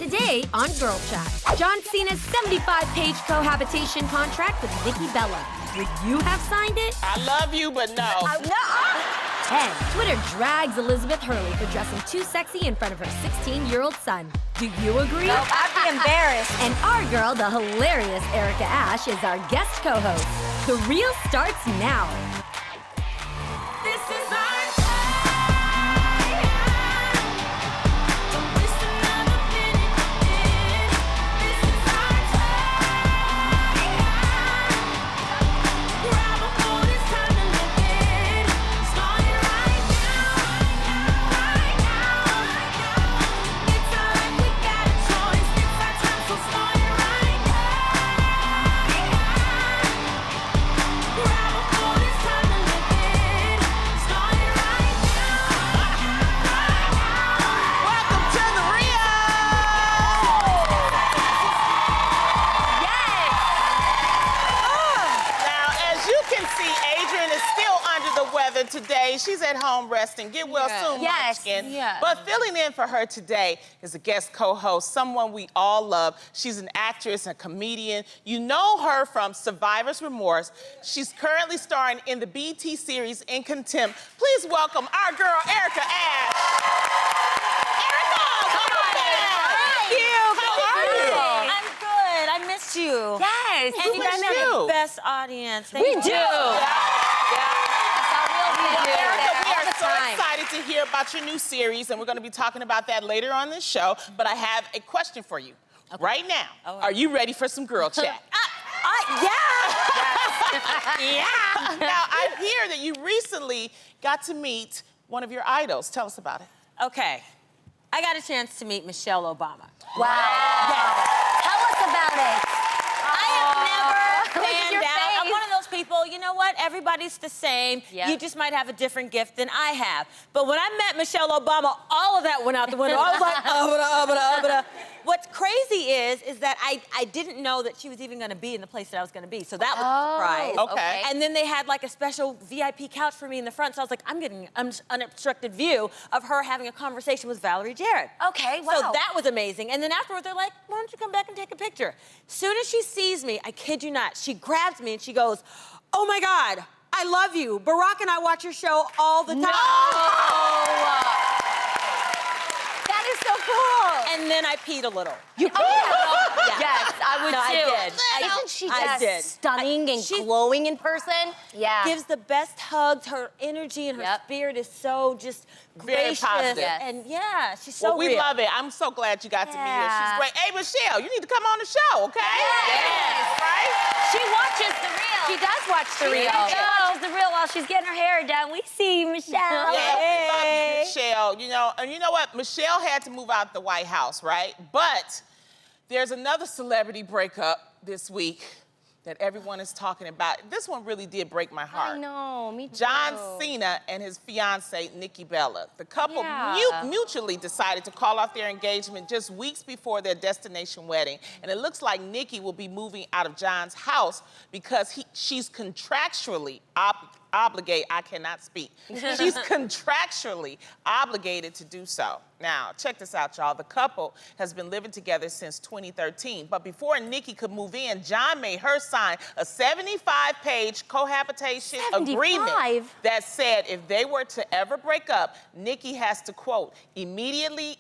Today on Girl Chat, John Cena's 75-page cohabitation contract with Nikki Bella. Would you have signed it? I love you, but no. No. 10. Twitter drags Elizabeth Hurley for dressing too sexy in front of her 16-year-old son. Do you agree? Nope, I'd be embarrassed. And our girl, the hilarious Erica Ashe, is our guest co-host. The Real starts now. This is our today. She's at home resting. Get well soon, Munchkin. But filling in for her today is a guest co-host, someone we all love. She's an actress and comedian. You know her from Survivor's Remorse. She's currently starring in the BT series In Contempt. Please welcome our girl, Erica Ashe. Erica, come on down. Thank you. How are you? I'm good. I missed you. Yes. And you guys have the best audience. We do. Erica, we are so excited to hear about your new series, and we're going to be talking about that later on this show. But I have a question for you. Okay. Right now, are you ready for some girl chat? Yeah. Yeah. Now, I hear that you recently got to meet one of your idols. Tell us about it. Okay. I got a chance to meet Michelle Obama. Wow. Yes. Tell us about it. I have never panned out. I'm one of those people, you know what? Everybody's the same. Yep. You just might have a different gift than I have. But when I met Michelle Obama, all of that went out the window. I was like, What's crazy is that I didn't know that she was even going to be in the place that I was going to be. So that was a surprise. Okay. And then they had like a special VIP couch for me in the front. So I was like, I'm getting an unobstructed view of her having a conversation with Valerie Jarrett. Okay, wow. So that was amazing. And then afterwards, they're like, why don't you come back and take a picture? Soon as she sees me, I kid you not, she grabs me and she goes, oh my God, I love you. Barack and I watch your show all the time. No! That is so cool. And then I peed a little. You peed? Yeah. Yes, I would too. I did. Isn't she just stunning and she's glowing in person? Yeah. Gives the best hugs. Her energy and her spirit is so just very gracious. positive. And yeah, she's so we real. love it. I'm so glad you got to meet her. She's great. Hey, Michelle, you need to come on the show, okay? Yes. Right? She watches The Real. She does watch The Real. She watches The Real while she's getting her hair done. We see you, Michelle. Yeah, we love you, Michelle. You know, and you know what? Michelle had to move out the White House, right? But there's another celebrity breakup this week that everyone is talking about. This one really did break my heart. I know, me too. John Cena and his fiancée, Nikki Bella. The couple mutually decided to call off their engagement just weeks before their destination wedding. And it looks like Nikki will be moving out of John's house because she's contractually obligated, I cannot speak. She's contractually obligated to do so. Now, check this out, y'all. The couple has been living together since 2013. But before Nikki could move in, John made her sign a 75-page cohabitation agreement that said if they were to ever break up, Nikki has to, quote, immediately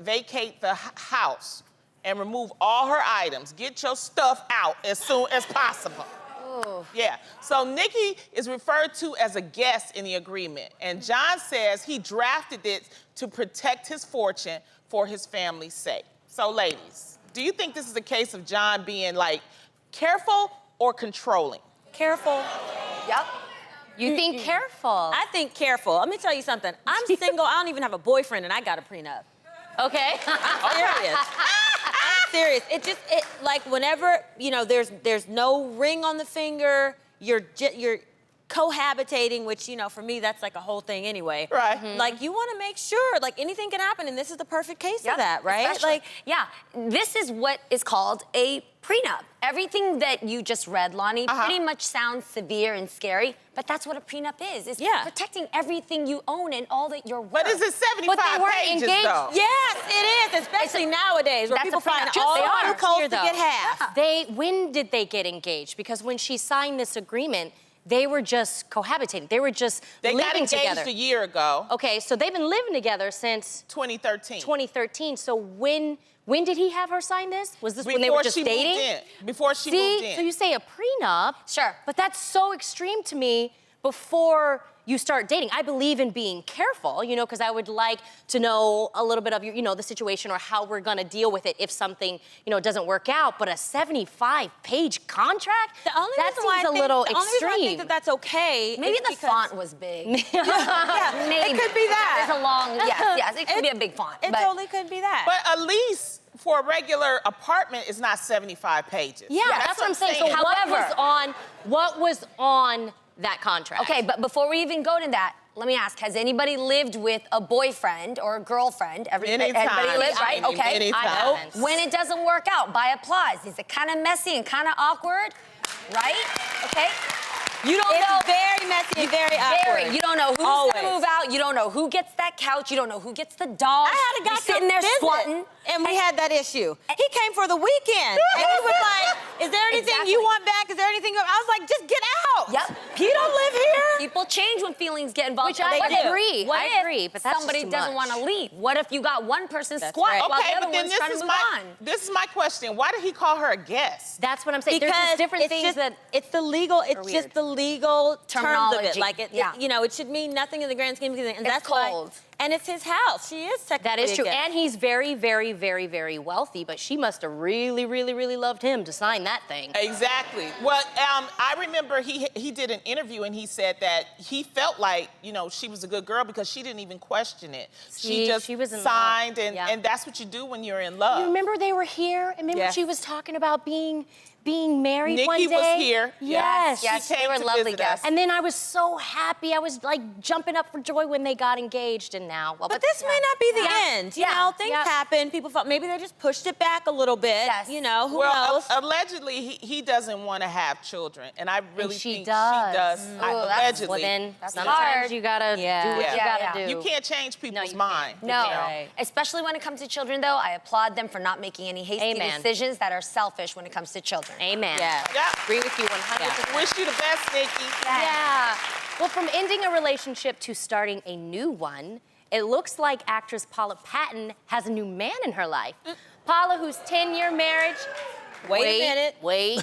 vacate the house and remove all her items. Get your stuff out as soon as possible. Yeah, so Nikki is referred to as a guest in the agreement, and John says he drafted it to protect his fortune for his family's sake. So ladies, do you think this is a case of John being like careful or controlling? Careful. Yep. You think careful? I think careful. Let me tell you something. I'm single, I don't even have a boyfriend, and I got a prenup. Okay. I'm serious. I'm serious. It like whenever, you know, there's no ring on the finger, you're cohabitating, which, you know, for me, that's like a whole thing anyway. Right. Like, you want to make sure, like, anything can happen, and this is the perfect case of that, right? Especially. Like, yeah, this is what is called a prenup. Everything that you just read, Lonnie, pretty much sounds severe and scary, but that's what a prenup is. It's protecting everything you own and all that you're worth. But is it 75 but they weren't pages, engaged. though? yes, it is, especially nowadays, where that's people a prenup. find Just all they the are. loopholes to get half. When did they get engaged? Because when she signed this agreement, they were just cohabitating. They were just They living got engaged together. a year ago. Okay, so they've been living together since 2013. 2013. So when did he have her sign this? Was this when they were just dating? Before she moved in. So you say a prenup. Sure. But that's so extreme to me before you start dating. I believe in being careful, you know, because I would like to know a little bit of your, you know, the situation or how we're gonna deal with it if something, you know, doesn't work out. But a 75-page contract? The only that reason why seems I a think, little the only reason I extreme. think that that's okay. Maybe is the because font was big. Yeah, it could be that. There's a long, yes, it could be a big font. It but totally could be that. But a lease for a regular apartment is not 75 pages. Yeah, that's what I'm saying. So However- what was on that contract? Okay, but before we even go to that, let me ask, has anybody lived with a boyfriend or a girlfriend? Everybody lives, right? Okay. Anytime. I haven't. When it doesn't work out, by applause, is it kind of messy and kind of awkward? Right? Okay? You don't know. It's very messy and very awkward. You don't know who's Always. gonna move out. You don't know who gets that couch. You don't know who gets the dog. I had a guy You're sitting there squatting. and we had that issue. He came for the weekend, and he was like, "Is there anything Exactly. you want back? Is there anything?" I was like, "Just get out." Yep. You don't live here. People change when feelings get involved. Which I They do. agree. What I if agree, but that's somebody just too doesn't much. want to leave? What if you got one person That's squatting right. while Okay, the but other then one's trying to move on? this is my question. Why did he call her a guest? That's what I'm saying. There's Because just different it's things just, that it's the legal, it's weird. just the legal terms of it. Terminology. Like Yeah. you know, it should mean nothing in the grand scheme of things. And It's that's cold. why. And it's his house. She is technically that is a true. guest. And he's very, very, very, very wealthy, but she must have really, really, really loved him to sign that thing. Exactly. Well, I remember he did an interview and he said that he felt like, you know, she was a good girl because she didn't even question it. See, She just she was in signed love. Yeah. and that's what you do when you're in love. You remember they were here? And remember Yes. she was talking about being married Nikki one day? was here. Yes. Yes, she they came were to lovely visit guests. us. And then I was so happy. I was like jumping up for joy when they got engaged, and now, well, But this may not be the end. You Yeah. know, things Yeah. happen. People thought maybe they just pushed it back a little bit. Yes. You know, who Well, knows? allegedly, he doesn't want to have children. And I really she think does. she does. Ooh, that's- Allegedly. well then That's sometimes hard. you gotta Yeah. do what Yeah. you gotta Yeah. do. You can't change people's you mind. No, you know? Right. especially when it comes to children, though, I applaud them for not making any hasty Amen. decisions that are selfish when it comes to children. Amen. Yeah. Yeah. Agree with you 100%. Wish you the best, Nikki. Yeah. Well, from ending a relationship to starting a new one, it looks like actress Paula Patton has a new man in her life. Paula, whose 10-year marriage... Wait a minute. Wait.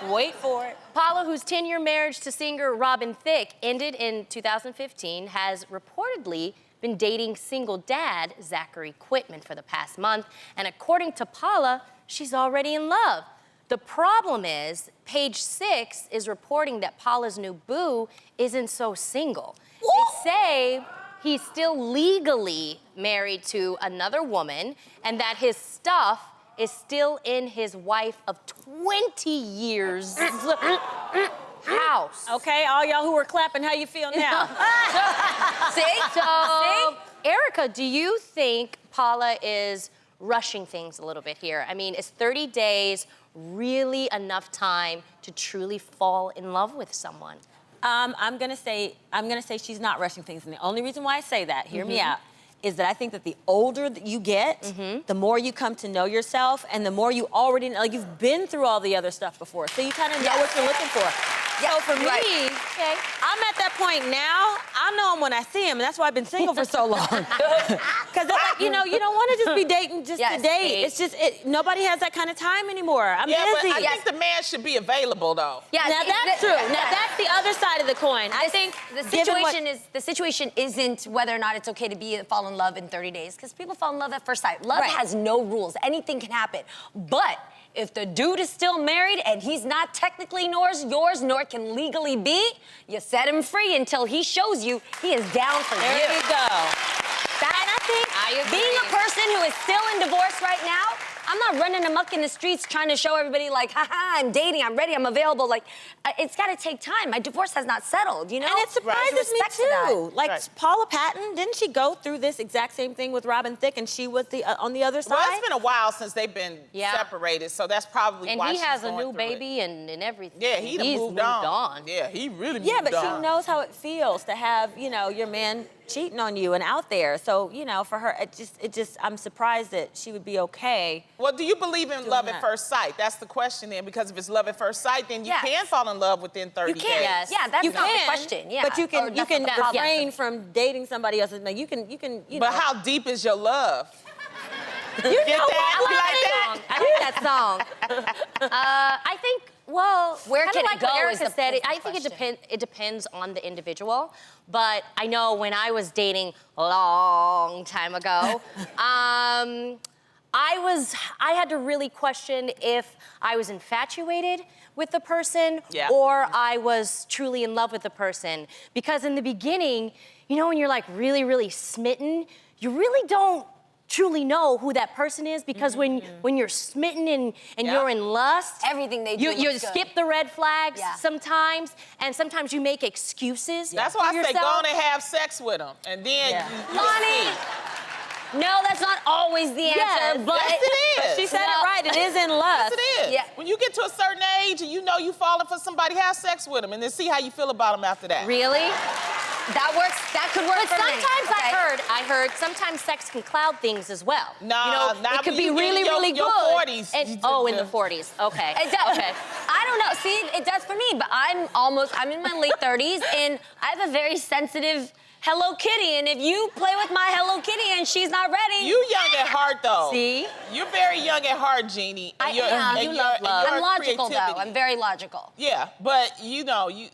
Wait for it. Paula, whose 10-year marriage to singer Robin Thicke ended in 2015, has reportedly been dating single dad Zachary Quitman for the past month. And according to Paula, she's already in love. The problem is, Page 6 is reporting that Paula's new boo isn't so single. They say he's still legally married to another woman and that his stuff is still in his wife of 20 years house. Okay, all y'all who are clapping, how you feel now? See? So, Erica, do you think Paula is rushing things a little bit here? I mean, is 30 days really enough time to truly fall in love with someone? I'm gonna say she's not rushing things, and the only reason why I say that, hear me out, is that I think that the older that you get, the more you come to know yourself, and the more you already know, like you've been through all the other stuff before, so you kind of know what you're looking for. So for me, I'm at that point now. I know him when I see him, and that's why I've been single for so long. Because like, you know, you don't want to just be dating just to date. It's just nobody has that kind of time anymore. I'm Yeah, busy. but I think the man should be available, though. Yeah, Now that's true. Now that's the other side of the coin. I think the situation isn't whether or not it's okay to fall in love in 30 days, because people fall in love at first sight. Love has no rules. Anything can happen. But if the dude is still married and he's not technically yours, nor can legally be, you set him free until he shows you he is down for you. There you go. And I think being a person who is still in divorce right now, I'm not running amok in the streets trying to show everybody like, haha, I'm dating, I'm ready, I'm available. Like, it's got to take time. My divorce has not settled, you know? And it surprises me too. Like Paula Patton, didn't she go through this exact same thing with Robin Thicke, and she was on the other side? Well, it's been a while since they've been separated, so that's probably why she's And he has a going new through baby and everything. Yeah, he's moved on. Yeah, he really moved on. Yeah, but she knows how it feels to have, you know, your man cheating on you and out there. So, you know, for her, it just, I'm surprised that she would be okay. Well, do you believe in love at first sight? That's the question then, because if it's love at first sight, then you can fall in love within 30 days. Yes. Yeah, that's not the question. Yeah. But you can refrain from dating somebody else. Like you can, you know. But how deep is your love? You Get know that? I like that song. I think, well, where can like it go? Erica said, I think it depends on the individual. But I know when I was dating a long time ago, I had to really question if I was infatuated with the person or I was truly in love with the person. Because in the beginning, you know, when you're like really, really smitten, you really don't truly know who that person is, because when you're smitten and you're in lust, everything they do you skip the red flags sometimes, and sometimes you make excuses. That's why I yourself. say go on and have sex with them, and then Lonnie, no, that's not always the answer, but yes, it is. She said it right. It is in lust. Yes, it is. Yeah. When you get to a certain age and you know you falling for somebody, have sex with them, and then see how you feel about them after that. Really? that works. That could work But for me. sometimes I heard sometimes sex can cloud things as well. Nah, you know, nah, it could when be you get really, in your- really your good. 40s, And, you just in the do. 40s. Okay. It does. Okay. I don't know. See, it does for me, but I'm in my late 30s, and I have a very sensitive Hello Kitty, and if you play with my Hello Kitty and she's not ready... You young at heart, though. See? You're very young at heart, Jeannie. And You love love. I'm logical, creativity. though. I'm very logical. Yeah, but you know, you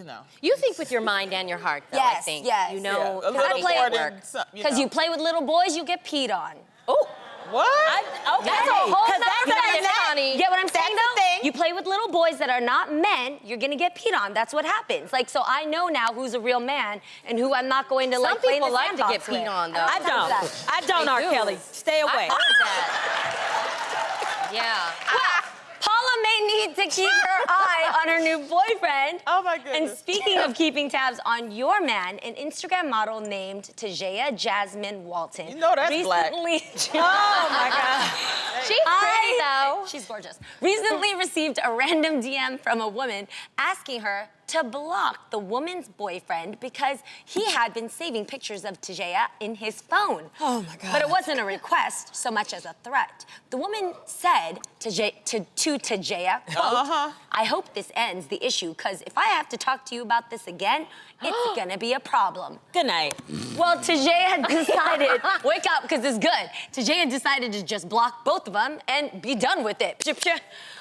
know. You think with your mind and your heart, though, I Yes, think. yes. You know, Yeah, a how to little make more it work. than some, Because you play with little boys, you get peed on. Oh, what? Okay. That's a whole nother that's thing. funny. You get what I'm saying, That's the though? thing. You play with little boys that are not men, you're gonna get peed on. That's what happens. Like, so I know now who's a real man and who I'm not going to Some like play in people the like to get sandbox with. peed on, though. I don't. I don't, They R. do. Kelly. Stay away. I heard that. Yeah. Well, Paula may need to keep her eye on her new boyfriend. Oh, my And goodness. speaking of keeping tabs on your man, an Instagram model named Tajaya Jasmine Walton. You know that's black. recently Oh, my God. She's pretty, though. She's gorgeous. Recently received a random DM from a woman asking her to block the woman's boyfriend because he had been saving pictures of Tajaya in his phone. Oh, my God. But it wasn't a request so much as a threat. The woman said to Tajaya, quote, I hope this ends the issue, because if I have to talk to you about this again, it's gonna be a problem. Good night. Well, Tajaya had decided, wake up, because it's good. Tajaya decided to just block both of them and be done with it.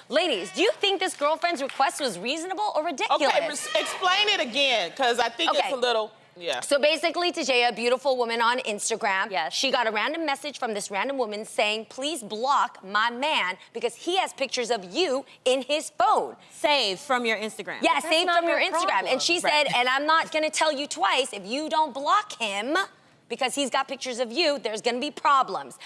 Ladies, do you think this girlfriend's request was reasonable or ridiculous? Okay, explain it again, because I think it's a little, So basically, Tajaya, a beautiful woman on Instagram, Yes. she got a random message from this random woman saying, please block my man because he has pictures of you in his phone. Saved from your Instagram. Yeah, That's saved not from your her Instagram. problem. And she said, and I'm not gonna tell you twice, if you don't block him, because he's got pictures of you, there's gonna be problems.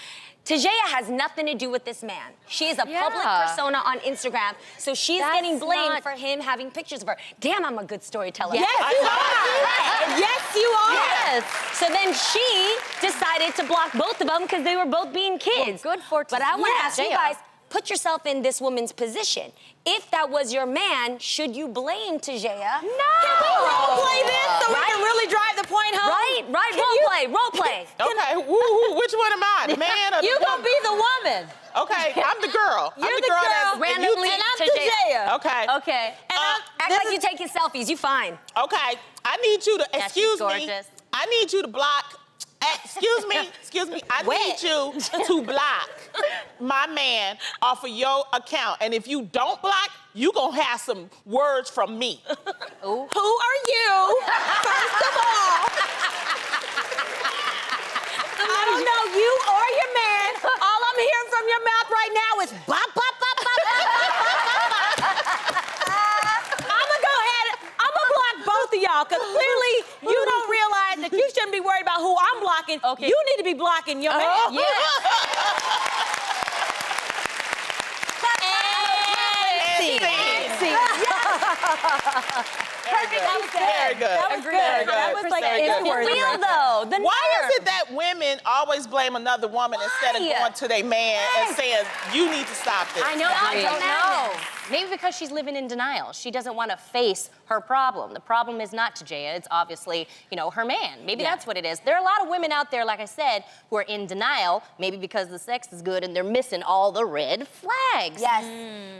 Tajaya has nothing to do with this man. She is a public persona on Instagram, so she's getting blamed for him having pictures of her. Damn, I'm a good storyteller. Yes, you are. Yes, you are. Yes. So then she decided to block both of them because they were both being kids. Well, good for But I want to ask you Tajaya. guys, put yourself in this woman's position. If that was your man, should you blame Tajaya? Can we role play this so we Right? can really drive the point home? Right, role play. Okay, which one am I, the man or the You woman? gonna be the woman. Okay, I'm the girl. I'm You're the girl that's randomly And I'm Tajaya. Tajaya. Okay. Okay. And Act this like is- you taking selfies. You fine. Okay, I need you to, she's excuse me. gorgeous. I need you to block, excuse me. I need you to block my man off of your account. And if you don't block, you gonna have some words from me. Who are you, first of all? I don't know you or your man. All I'm hearing from your mouth right now is bop, bop, bop, bop, bop, bop, bop, bop. I'm gonna go ahead, I'm gonna block both of y'all, because clearly you don't realize that you shouldn't be worried about who I'm blocking. Okay. You need to be blocking your man. Yeah. Very good. That was good. That was like Very good. it's real though. The Why nerve. is it that women always blame another woman instead of going to their man and saying, you need to stop this? I know, I Agreed. don't know. Maybe because she's living in denial. She doesn't want to face her problem. The problem is not Tajaya, it's obviously, you know, her man. Maybe that's what it is. There are a lot of women out there, like I said, who are in denial, maybe because the sex is good and they're missing all the red flags. Yes.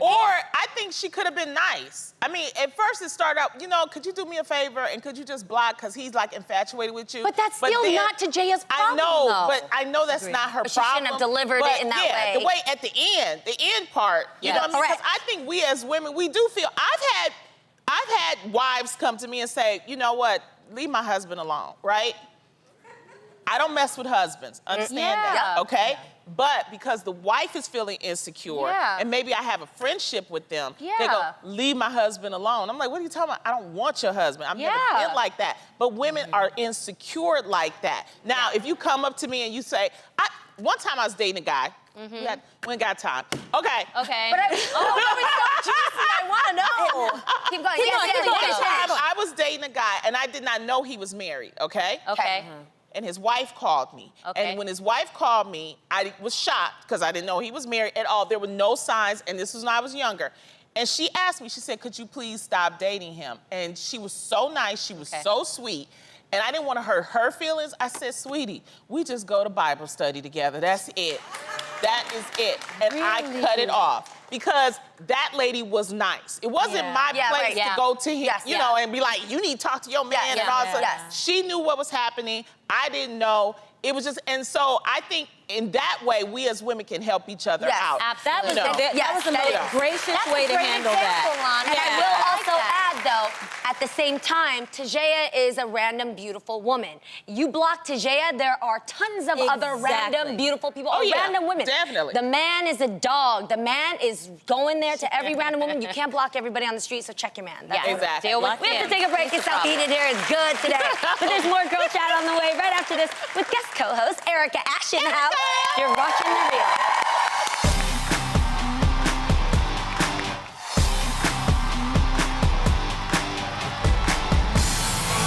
Or I think she could have been nice. I mean, at first it started out, you know, could you do me a favor and could you just block because he's like infatuated with you? But that's still then- not Tajaya's problem, I know, though. but I know that's not her But she problem. shouldn't have delivered it in that way. The way at the end part, you know what I mean? Correct. Because I think we as women, we do feel, I've had wives come to me and say, you know what, leave my husband alone, right? I don't mess with husbands, understand that, okay? But because the wife is feeling insecure, and maybe I have a friendship with them, they go, leave my husband alone. I'm like, what are you talking about? I don't want your husband. I've never been like that. But women are insecure like that. Now, if you come up to me and you say, one time I was dating a guy. We ain't got time. Okay. Okay. But I want to know. Keep going. Keep going. I was dating a guy and I did not know he was married, okay? Okay. And his wife called me. Okay. And when his wife called me, I was shocked because I didn't know he was married at all. There were no signs, and this was when I was younger. And she asked me, she said, could you please stop dating him? And she was so nice, she was so sweet. And I didn't want to hurt her feelings. I said, sweetie, we just go to Bible study together. That's it. That is it. And I cut it off because that lady was nice. It wasn't my place to go to him, you know, and be like, you need to talk to your man and all that. She knew what was happening. I didn't know. It was just, and so I think in that way, we as women can help each other out. Absolutely. That was the most gracious way to handle that. And I will also add, though, at the same time, Tajaya is a random, beautiful woman. You block Tajaya, there are tons of other random, beautiful people, random women. Definitely. The man is a dog. The man is going there to every random woman. You can't block everybody on the street, so check your man. That's Exactly. We have to take a break. It's so heated here. It's good today. But there's more Girl Chat on the way right after this with guest co-host Erica Ash in the house. You're watching The Real.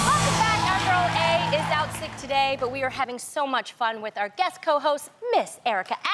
Welcome back. Our girl A is out sick today, but we are having so much fun with our guest co-host, Miss Erica Ash.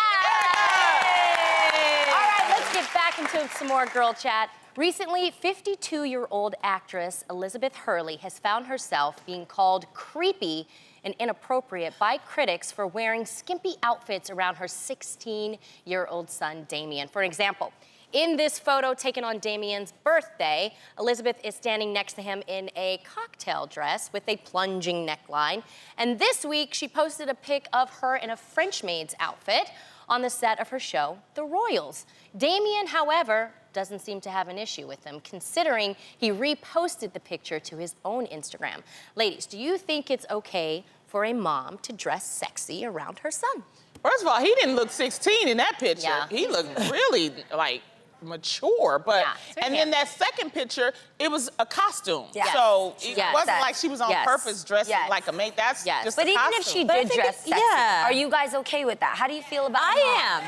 All right, let's get back into some more Girl Chat. Recently, 52-year-old actress Elizabeth Hurley has found herself being called creepy and inappropriate by critics for wearing skimpy outfits around her 16-year-old son, Damien. For example, in this photo taken on Damien's birthday, Elizabeth is standing next to him in a cocktail dress with a plunging neckline. And this week, she posted a pic of her in a French maid's outfit on the set of her show, The Royals. Damien, however, doesn't seem to have an issue with them, considering he reposted the picture to his own Instagram. Ladies, do you think it's okay for a mom to dress sexy around her son? First of all, he didn't look 16 in that picture. Yeah. He looked really, like, mature, but, and then that second picture, it was a costume. So it wasn't like she was on purpose dressing like a maid. That's just But a even costume. if she did dress sexy, are you guys okay with that? How do you feel about that? I am.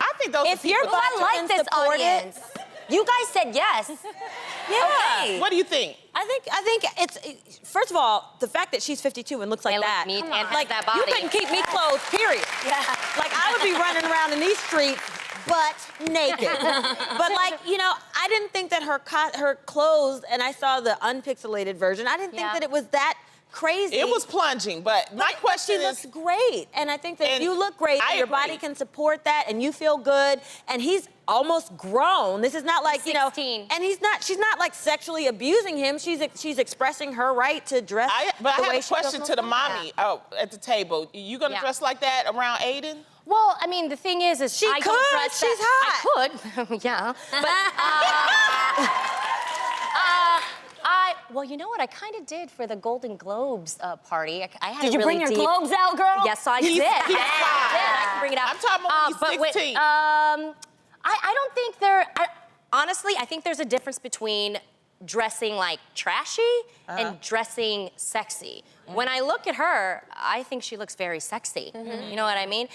I think those If you're I like this audience. You guys said yes. Okay. What do you think? I think it's first of all, the fact that she's 52 and looks like that. And like that body. you couldn't keep me clothed, period. Like I would be running around in these streets butt naked. But like, you know, I didn't think that her clothes, and I saw the unpixelated version, I didn't think that it was that crazy. It was plunging, but my question she is... looks great. And I think that if you look great, I your agree. body can support that, and you feel good, and he's almost grown. This is not like, 16. you know, and she's not like sexually abusing him. She's expressing her right to dress But the I way have a she question feels to the comfortable. mommy at the table. You gonna dress like that around Aiden? Well, I mean, the thing is She I could. don't dress She's that. I could, yeah. But, well, you know what? I kind of did for the Golden Globes party. I had Did you really bring your deep... globes out, girl? Yes, I did. He's I fine. can bring it out. I'm talking about when he's 16. I don't think honestly, I think there's a difference between dressing like trashy and dressing sexy. When I look at her, I think she looks very sexy. You know what I mean?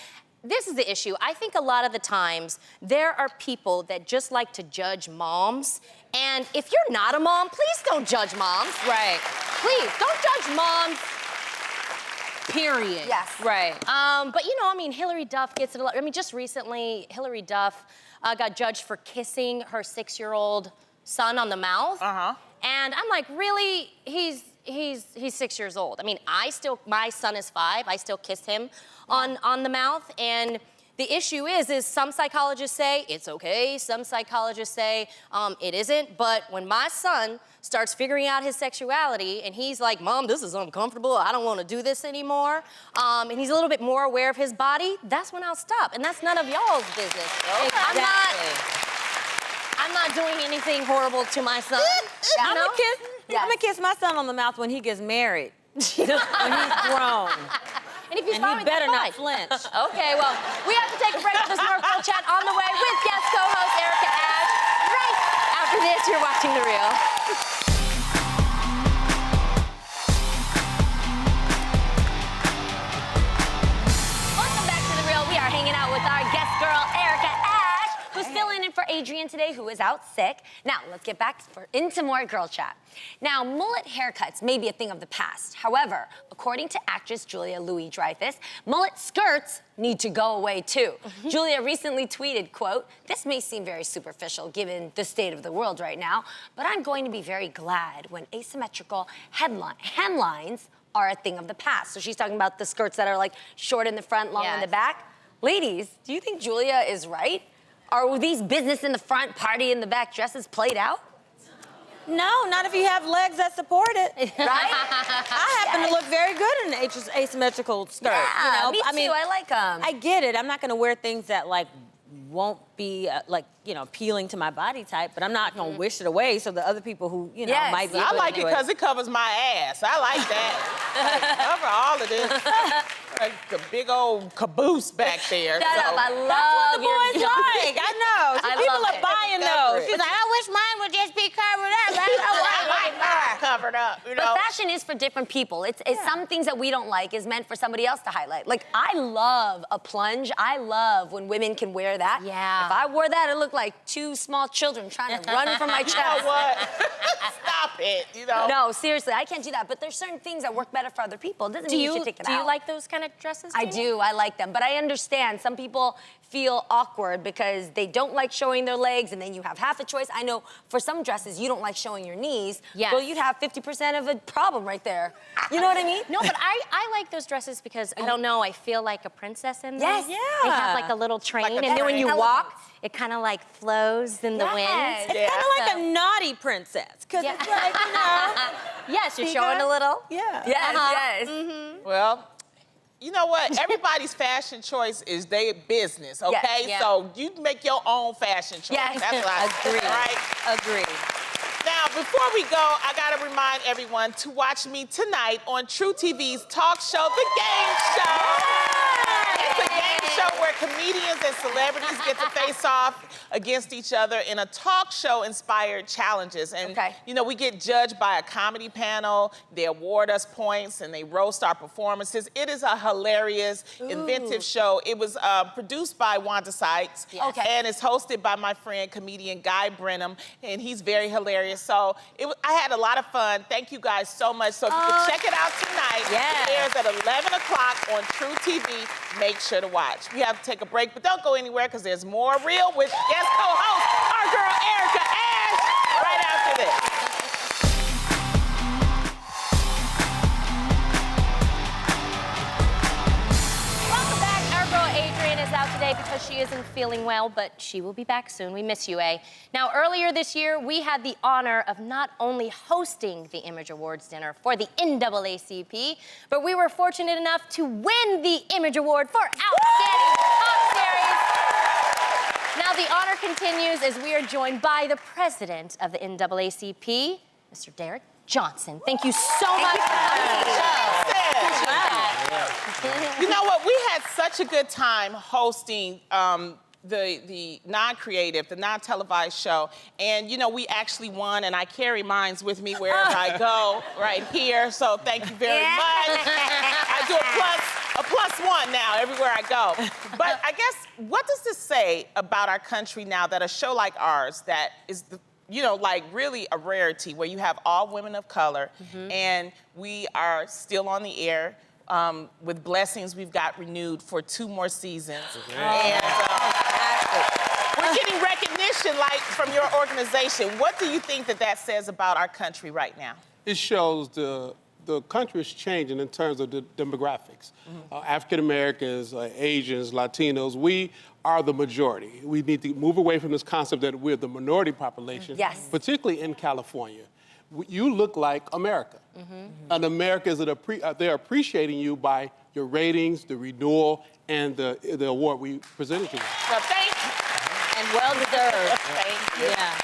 this is the issue. I think a lot of the times there are people that just like to judge moms. And if you're not a mom, please don't judge moms. Right. Please, don't judge moms. Period. Yes. Right. But you know, I mean, Hillary Duff gets it a lot. I mean, just recently, Hillary Duff got judged for kissing her 6-year-old son on the mouth. And I'm like, really? He's 6 years old. I mean, my son is 5. I still kiss him on the mouth. And the issue is some psychologists say it's okay. Some psychologists say it isn't. But when my son starts figuring out his sexuality and he's like, Mom, this is uncomfortable. I don't want to do this anymore. And he's a little bit more aware of his body. That's when I'll stop. And that's none of y'all's business. Exactly. I'm not doing anything horrible to my son. I'm gonna kiss my son on the mouth when he gets married. When he's grown. And if he's And fine he with better that, not fine. flinch. Okay, well, we have to take a break. There's more Girl Chat on the way with guest co-host Erica Ash. Right after this, you're watching The Real. Welcome back to The Real. We are hanging out with our guest girl, Erica Ash, who's filling in for Adrian today, who is out sick. Now, let's get back into more Girl Chat. Now, mullet haircuts may be a thing of the past. However, according to actress Julia Louis-Dreyfus, mullet skirts need to go away too. Julia recently tweeted, quote, "This may seem very superficial given the state of the world right now, but I'm going to be very glad when asymmetrical hemlines are a thing of the past." So she's talking about the skirts that are like short in the front, long in the back. Ladies, do you think Julia is right? Are these business in the front, party in the back dresses played out? No, not if you have legs that support it. Right? I happen to look very good in an asymmetrical skirt. Yeah, you know? me too. I mean, I like them. I get it. I'm not gonna wear things that like won't be appealing to my body type, but I'm not gonna wish it away so the other people who might be. I able like to it do because it covers my ass. I like that. Cover all of this. Like the big old caboose back there. Shut up, I love That's what the your boys like. I know. I People love are it. buying those. She's like, I wish mine would just be covered up. I like mine covered up, you know. But fashion is for different people. It's some things that we don't like is meant for somebody else to highlight. Like, I love a plunge. I love when women can wear that. Yeah. If I wore that, it looked like 2 small children trying to run from my chest. You know what? Stop it, you know. No, seriously, I can't do that. But there's certain things that work better for other people. It doesn't mean you should take it out. Do you like those kind of dresses? I Tina? do. I like them. But I understand some people feel awkward because they don't like showing their legs, and then you have half the choice. I know for some dresses, you don't like showing your knees. Yes. Well, you'd have 50% of a problem right there. You know what I mean? No, but I like those dresses because, I don't know, I feel like a princess in them. Yes. They have like a little train, Like a and then when you train. walk, it kind of like flows in the wind. Yes. It's kind of like a naughty princess, because it's like, Yes, you're See showing that? a little. yeah. Yes, yes. Well, you know what? Everybody's fashion choice is their business, okay? yeah. So you make your own fashion choice. Yes. That's what I Agreed. right? Agreed. Now, before we go, I gotta remind everyone to watch me tonight on True TV's talk show, The Game Show. It's a game show where comedians and celebrities get to face off against each other in a talk show inspired challenges. And you know, we get judged by a comedy panel, they award us points and they roast our performances. It is a hilarious, inventive show. It was produced by Wanda Sykes and it's hosted by my friend comedian Guy Brenham, and he's very hilarious. So I had a lot of fun. Thank you guys so much. So if you can check it out tonight, it airs at 11 o'clock on True TV. Make sure to watch. We have to take a break, but don't go anywhere because there's more Real with guest co-host, our girl Erica Ash, right after this. Welcome back. Our girl Adrian is out today because she isn't feeling well, but she will be back soon. We miss you, A. Now, earlier this year, we had the honor of not only hosting the Image Awards dinner for the NAACP, but we were fortunate enough to win the Image Award for Outstanding Pop Series. Now, the honor continues as we are joined by the president of the NAACP, Mr. Derrick Johnson. Thank you so much for coming to the show. You know what? We had such a good time hosting the non-creative, the non-televised show. And, you know, we actually won, and I carry mines with me wherever I go, right here. So thank you very much. I do a a +1 now everywhere I go. But I guess, what does this say about our country now that a show like ours that is, like really a rarity, where you have all women of color, and we are still on the air, with blessings, we've got renewed for 2 more seasons. And we're getting recognition, like, from your organization. What do you think that says about our country right now? It shows the country is changing in terms of the demographics. African Americans, Asians, Latinos, we are the majority. We need to move away from this concept that we're the minority population, particularly in California. You look like America. And America is they're appreciating you by your ratings, the renewal, and the award we presented to you. Well, thank you. And well deserved. Thank you. Yeah.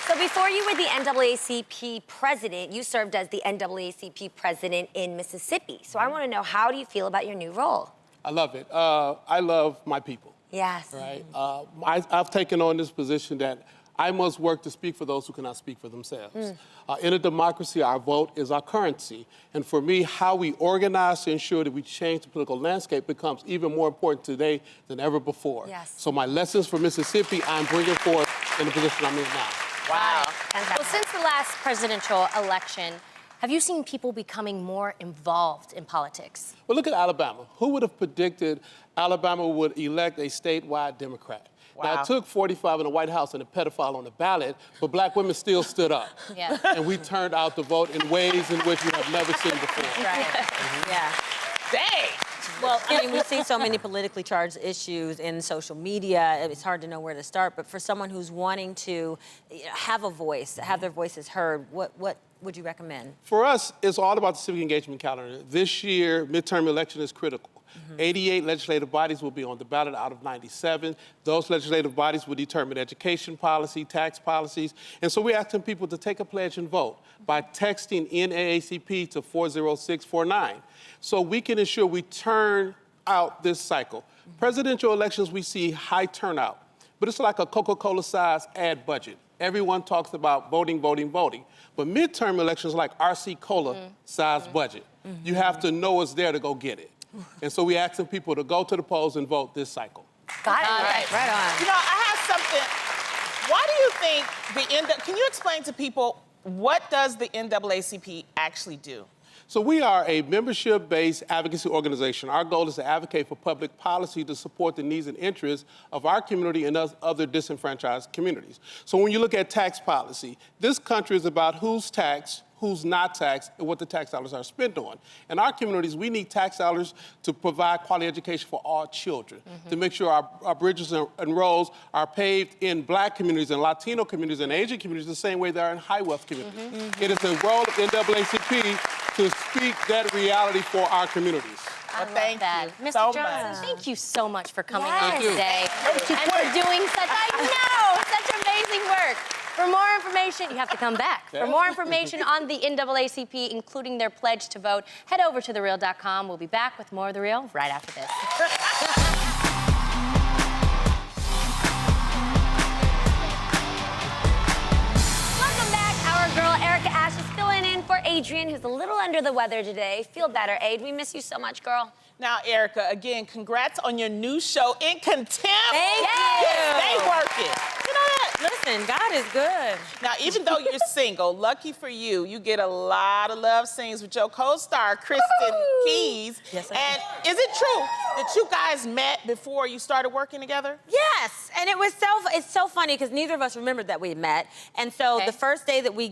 So before you were the NAACP president, you served as the NAACP president in Mississippi. So I want to know, how do you feel about your new role? I love it. I love my people. Yes. Right? I've taken on this position that I must work to speak for those who cannot speak for themselves. In a democracy, our vote is our currency. And for me, how we organize to ensure that we change the political landscape becomes even more important today than ever before. Yes. So my lessons for Mississippi, I'm bringing forth in the position I'm in now. Wow. Well, since the last presidential election, have you seen people becoming more involved in politics? Well, look at Alabama. Who would have predicted Alabama would elect a statewide Democrat? Now, Wow. it took 45 in the White House and a pedophile on the ballot, but black women still stood up. Yeah. And we turned out to vote in ways in which we have never seen before. Right. Yeah. Dang. Well, I mean, we see so many politically charged issues in social media. It's hard to know where to start. But for someone who's wanting to have a voice, have their voices heard, what would you recommend? For us, it's all about the civic engagement calendar. This year, midterm election is critical. 88 legislative bodies will be on the ballot out of 97. Those legislative bodies will determine education policy, tax policies. And so we're asking people to take a pledge and vote by texting NAACP to 40649 so we can ensure we turn out this cycle. Presidential elections, we see high turnout, but it's like a Coca-Cola size ad budget. Everyone talks about voting, voting, voting. But midterm elections like RC Cola size budget. You have to know it's there to go get it. And so we're asking people to go to the polls and vote this cycle. Got it. Right on. You know, I have something. Why do you think can you explain to people, what does the NAACP actually do? So we are a membership-based advocacy organization. Our goal is to advocate for public policy to support the needs and interests of our community and other disenfranchised communities. So when you look at tax policy, this country is about who's taxed, who's not taxed, and what the tax dollars are spent on. In our communities, we need tax dollars to provide quality education for all children, to make sure our bridges and roads are paved in black communities and Latino communities and Asian communities the same way they are in high wealth communities. It is the role of NAACP to speak that reality for our communities. Well, thank you Mr. so Johnson, much. thank you so much for coming Yes. on Thank you. today and too for quick. doing such amazing work. For more information, you have to come back. For more information on the NAACP, including their pledge to vote, head over to TheReal.com. We'll be back with more of The Real right after this. Welcome back. Our girl, Erica Ash, is filling in for Adrian, who's a little under the weather today. Feel better, Aid. We miss you so much, girl. Now, Erica, again, congrats on your new show, In Contempt. Thank you. Stay working. You know that? Listen, God is good. Now, even though you're single, lucky for you, you get a lot of love scenes with your co-star, Kristen Keys. Yes, I And is it true that you guys met before you started working together? Yes, and it's so funny because neither of us remembered that we had met. And so the first day that we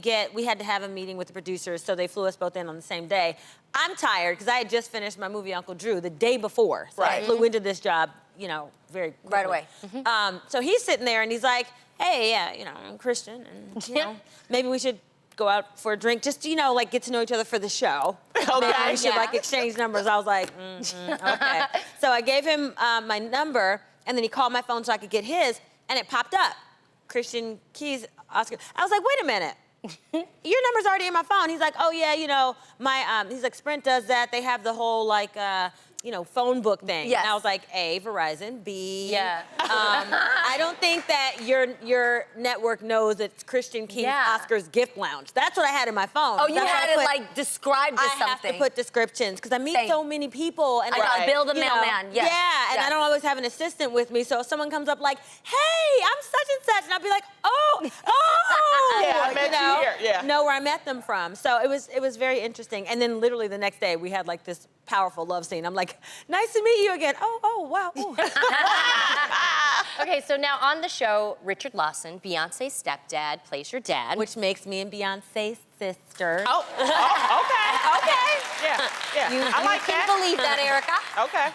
had to have a meeting with the producers, so they flew us both in on the same day. I'm tired because I had just finished my movie Uncle Drew the day before. So I flew into this job, very quickly. Right away. So he's sitting there and he's like, hey, yeah, I'm Christian and, maybe we should go out for a drink, just, get to know each other for the show. Okay. Maybe we should, exchange numbers. I was like, okay. So I gave him my number, and then he called my phone so I could get his, and it popped up. Christian Keys, Oscar. I was like, wait a minute. Your number's already in my phone. He's like, oh, yeah, my, he's like, Sprint does that. They have the whole, phone book thing. Yes. And I was like, A, Verizon, B, Yeah. I don't think that your network knows it's Christian Keith Oscar's gift lounge. That's what I had in my phone. Oh, you had it like described as I something. have to put descriptions because I meet Same. so many people. And I know, Bill the mailman, yes. Yeah, and I don't always have an assistant with me, so if someone comes up like, hey, I'm such and such, and I'll be like, oh. Yeah, I met you here, yeah. Know where I met them from. So it was very interesting. And then literally the next day, we had like this powerful love scene. I'm like, nice to meet you again. Oh, wow. Ooh. Okay, so now on the show, Richard Lawson, Beyonce's stepdad, plays your dad. Which makes me and Beyonce's sister. Oh, okay. Yeah. I like can that. believe that, Erica. Okay.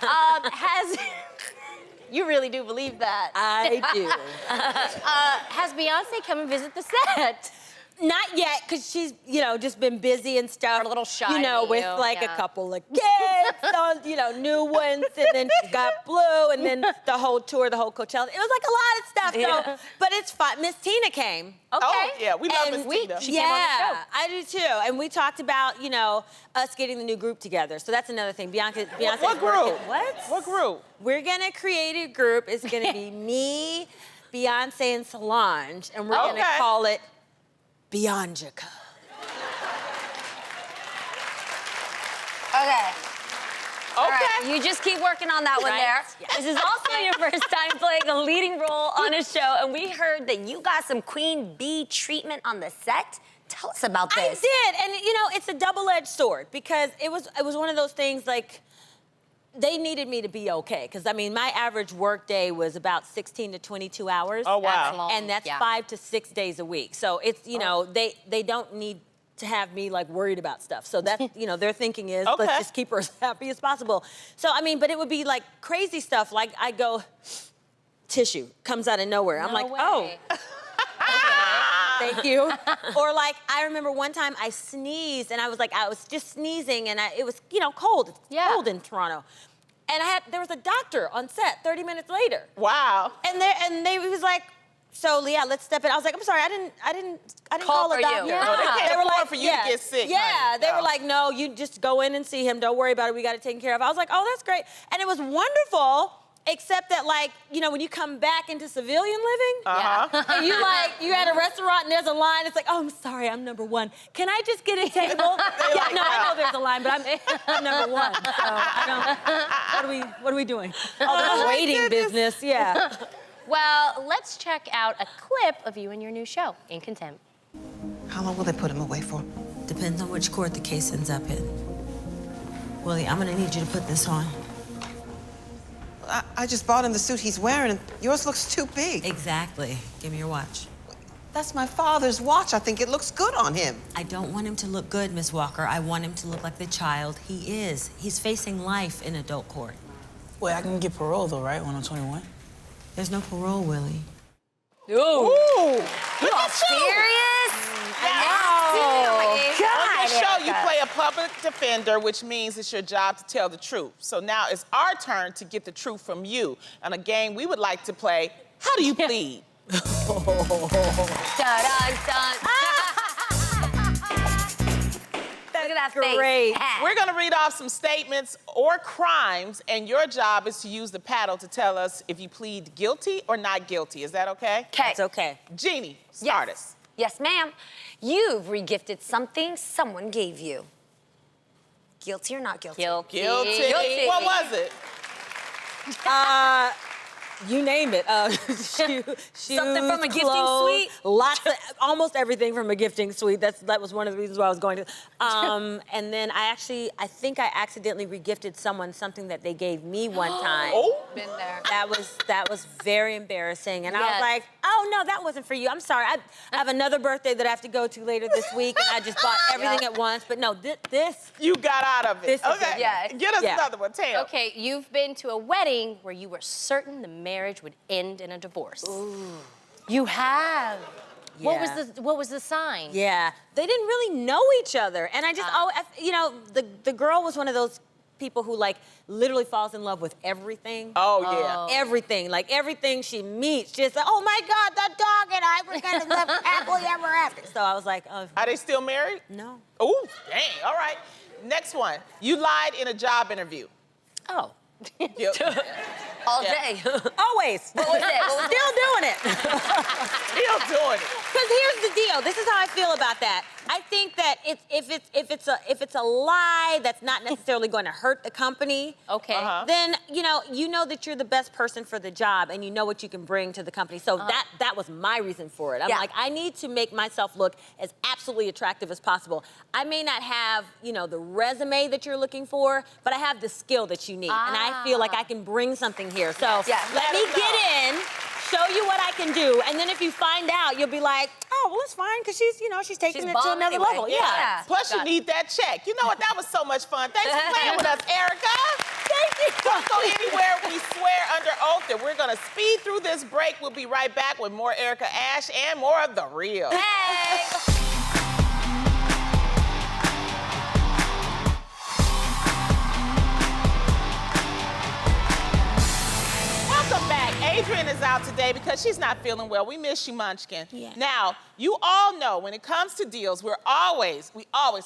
You really do believe that. I do. Has Beyonce come and visit the set? Not yet, because she's, just been busy and stuff. A little shy with to you, like yeah. a couple of gifts on, new ones, and then she got Blue, and then the whole tour, the whole Coachella. It was like a lot of stuff, so, but it's fun. Miss Tina came. Okay. Oh, yeah, we love And Miss Tina. She came on the show. I do too. And we talked about, us getting the new group together. So that's another thing. Beyonce's What group? What group? We're gonna create a group. It's gonna be me, Beyonce, and Solange, and we're gonna call it Beyonjica. Okay. All Okay. right, you just keep working on that one there. Yes. This is also your first time playing a leading role on a show, and we heard that you got some Queen Bee treatment on the set. Tell us about this. I did, and it's a double-edged sword because it was one of those things like they needed me to be okay because my average work day was about 16 to 22 hours. Oh, wow. That's long. And that's 5 to 6 days a week. So it's they don't need to have me like worried about stuff. So that's their thinking is let's just keep her as happy as possible. So but it would be like crazy stuff. Like I go, tissue comes out of nowhere. I'm like, oh. Thank you. Or like, I remember one time I sneezed and I was just sneezing and it was, cold. It's cold in Toronto. And there was a doctor on set 30 minutes later. Wow. And they was like, so Leah, let's step in. I was like, I'm sorry, I didn't call a doctor. Yeah. No, they can't afford for you to get sick, Yeah, honey. they No. were like, no, you just go in and see him. Don't worry about it. We got it taken care of. I was like, oh, that's great. And it was wonderful. Except that, when you come back into civilian living, and you at a restaurant and there's a line, it's like, oh, I'm sorry, I'm number one. Can I just get a table? I know there's a line, but I'm number one. So I don't, what are we doing? All this waiting business, yeah. Well, let's check out a clip of you and your new show, In Contempt. How long will they put him away for? Depends on which court the case ends up in. Willie, I'm gonna need you to put this on. I just bought him the suit he's wearing, and yours looks too big. Exactly. Give me your watch. That's my father's watch. I think it looks good on him. I don't want him to look good, Miss Walker. I want him to look like the child he is. He's facing life in adult court. Wait, I can get parole though, right? When I'm 21? There's no parole, Willie. Ooh. You all serious? On this show, you play a public defender, which means it's your job to tell the truth. So now it's our turn to get the truth from you. On a game we would like to play, How Do You Plead? Dun, dun, dun. Look at that face. Great. We're gonna read off some statements or crimes, and your job is to use the paddle to tell us if you plead guilty or not guilty. Is that okay? Okay. It's okay. Jeannie, start us. Yes, ma'am. You've regifted something someone gave you. Guilty or not guilty? Guilty. Guilty. What was it? You name it. Shoes, Something from a gifting clothes, suite? Almost everything from a gifting suite. That was one of the reasons why I was going to. And then I think I accidentally regifted someone something that they gave me one time. Oh. Been there. That was very embarrassing. And I Yes. was like, oh, no, that wasn't for you. I'm sorry. I have another birthday that I have to go to later this week, and I just bought everything at once. But no, this. You got out of it. This is Okay. it. Yeah. Get us another one, Tam. Okay, you've been to a wedding where you were certain the marriage would end in a divorce. Ooh. You have. Yeah. What was the sign? Yeah, they didn't really know each other, and I just, the girl was one of those people who literally falls in love with everything. Oh, yeah. Everything, everything she meets, just like, oh my God, that dog and I were gonna live happily ever after. So I was like, oh. Are they still married? No. Oh, dang. All right. Next one. You lied in a job interview. Oh. All day. Always. What was it? Still doing it. Still doing it. Because here's the deal. This is how I feel about that. I think that if it's a lie that's not necessarily going to hurt the company, Okay. then you know that you're the best person for the job and you know what you can bring to the company. So that was my reason for it. I'm like, I need to make myself look as absolutely attractive as possible. I may not have, the resume that you're looking for, but I have the skill that you need. And I feel like I can bring something here. So let me get in, show you what I can do, and then if you find out, you'll be like, oh, well, it's fine, because she's taking it to another level. Yeah. Plus, you need that check. You know what? That was so much fun. Thanks for playing with us, Erica. Thank you. Don't go anywhere. We swear under oath that we're going to speed through this break. We'll be right back with more Erica Ash and more of The Real. Hey! Welcome back. Adrian is out today because she's not feeling well. We miss you, Munchkin. Yeah. Now, you all know when it comes to deals, we always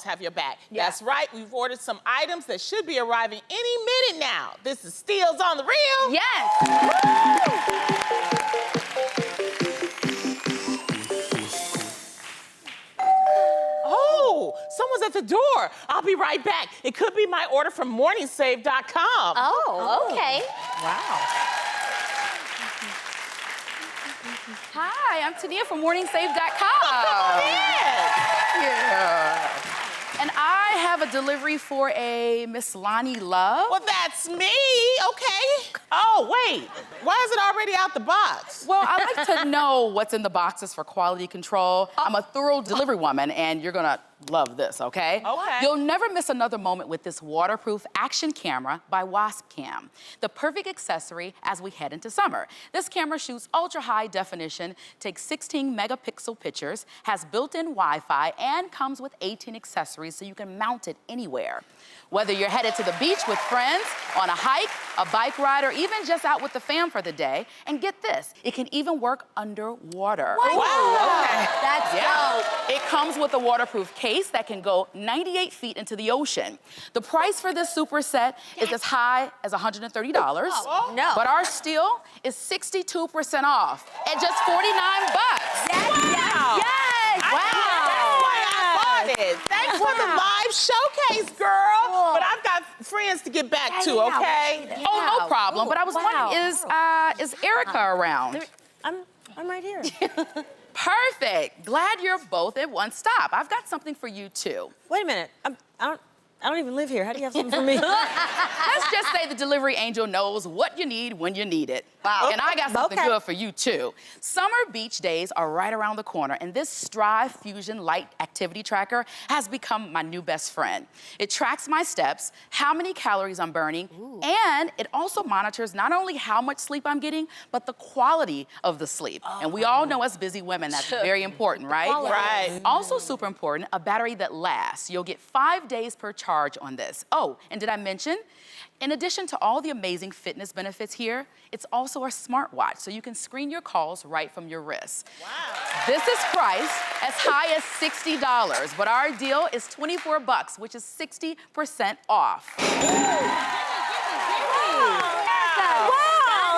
have your back. Yeah. That's right. We've ordered some items that should be arriving any minute now. This is Steals on the Real. Yes. Oh, someone's at the door. I'll be right back. It could be my order from morningsave.com. Oh, okay. Wow. Hi, I'm Tania from morningsave.com. Come on in. Yeah. And I have a delivery for a Miss Lonnie Love. Well, that's me, okay. Oh, wait. Why is it already out the box? Well, I like to know what's in the boxes for quality control. I'm a thorough delivery woman, and you're gonna love this, okay? Okay. You'll never miss another moment with this waterproof action camera by Wasp Cam, the perfect accessory as we head into summer. This camera shoots ultra high definition, takes 16 megapixel pictures, has built-in Wi-Fi, and comes with 18 accessories so you can mount it anywhere. Whether you're headed to the beach with friends, on a hike, a bike ride, or even just out with the fam for the day, and get this, it can even work underwater. Wow. Okay. That's dope. It comes with a waterproof case that can go 98 feet into the ocean. The price for this super set is as high as $130. Oh, no. But our steal is 62% off at just $49. Wow. Yes. That's why I bought it. Thanks for the live showcase, girl. But I've got friends to get back to, okay? Oh, no problem. But I was wondering, is Erica around? I'm right here. Perfect. Glad you're both at one stop. I've got something for you, too. Wait a minute. I don't even live here. How do you have something for me? Let's just say the delivery angel knows what you need when you need it. Wow. And I got something good for you, too. Summer beach days are right around the corner, and this Strive Fusion Light Activity Tracker has become my new best friend. It tracks my steps, how many calories I'm burning, and it also monitors not only how much sleep I'm getting, but the quality of the sleep. And we all know as busy women, that's very important, right? Right. Also super important, a battery that lasts. You'll get 5 days per charge on this. Oh, and did I mention, in addition to all the amazing fitness benefits here, it's also a smartwatch, so you can screen your calls right from your wrist. Wow. This is priced as high as $60, but our deal is $24, which is 60% off.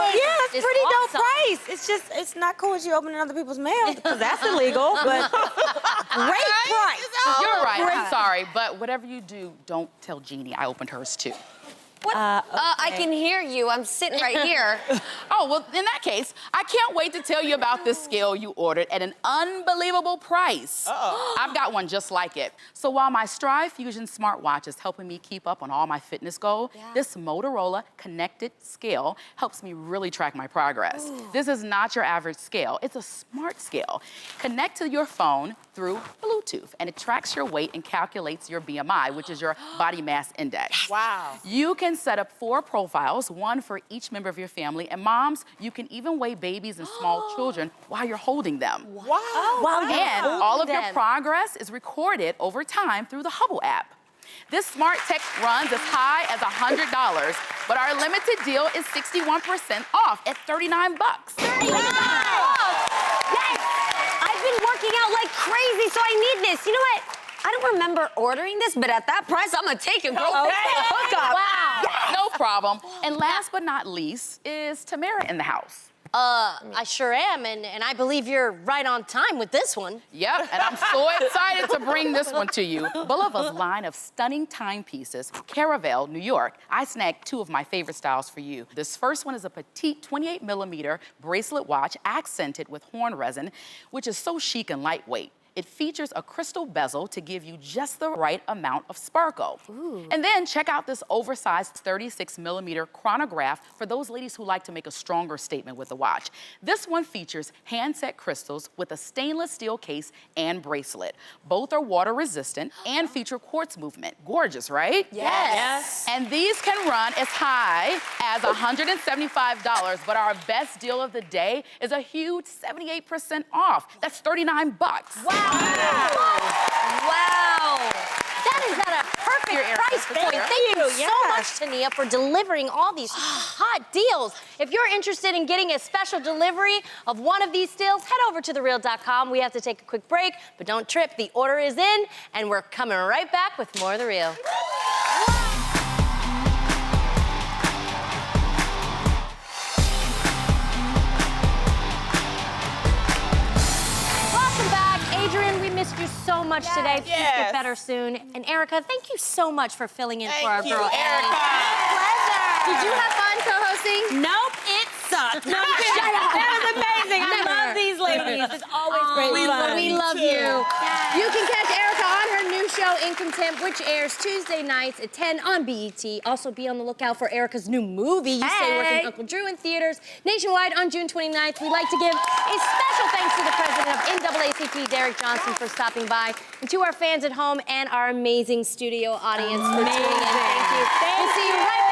Yeah, it's pretty dope price. It's just, it's not cool as you opening other people's mail, because that's illegal, but great price. You're right, I'm sorry, but whatever you do, don't tell Jeannie I opened hers too. What? I can hear you. I'm sitting right here. Oh, well, in that case, I can't wait to tell you about this scale you ordered at an unbelievable price. I've got one just like it. So while my Strive Fusion smartwatch is helping me keep up on all my fitness goals, this Motorola connected scale helps me really track my progress. This is not your average scale. It's a smart scale. Connect to your phone through Bluetooth, and it tracks your weight and calculates your BMI, which is your body mass index. Wow. You can set up 4 profiles, one for each member of your family, and moms, you can even weigh babies and small children while you're holding them. Wow. And all of your progress is recorded over time through the Hubble app. This smart tech runs as high as $100, but our limited deal is 61% off at $39. Yes! I've been working out like crazy, so I need this. You know what? I don't remember ordering this, but at that price, I'm gonna take it, bro. Okay. Hook up. Wow. No problem. And last but not least is Tamara in the house. I sure am, and I believe you're right on time with this one. Yep, and I'm so excited to bring this one to you. Bulliva's line of stunning timepieces, Caravel, New York. I snagged 2 of my favorite styles for you. This first one is a petite 28mm bracelet watch accented with horn resin, which is so chic and lightweight. It features a crystal bezel to give you just the right amount of sparkle. Ooh. And then check out this oversized 36mm chronograph for those ladies who like to make a stronger statement with the watch. This one features hand-set crystals with a stainless steel case and bracelet. Both are water resistant and feature quartz movement. Gorgeous, right? Yes. And these can run as high as $175, but our best deal of the day is a huge 78% off. That's $39. Wow. Wow. That is at a perfect price point. Thank you so much, Tania, for delivering all these hot deals. If you're interested in getting a special delivery of one of these deals, head over to TheReal.com. We have to take a quick break, but don't trip. The order is in, and we're coming right back with more of The Real. Missed you so much today. Please get better soon. And Erica, thank you so much for filling in for our girl. Erica. Pleasure. Did you have fun co-hosting? Nope, it sucked. No, that was amazing. I love these ladies. It's always great fun. We love you. You can catch Erica on her new show, In Contempt, which airs Tuesday nights at 10 on BET. Also be on the lookout for Erica's new movie, You Stay Working Uncle Drew, in theaters nationwide on June 29th. We'd like to give a special thanks to the president of NAACP, Derrick Johnson, for stopping by, and to our fans at home and our amazing studio audience for tuning in. Thank you. We'll see you right back.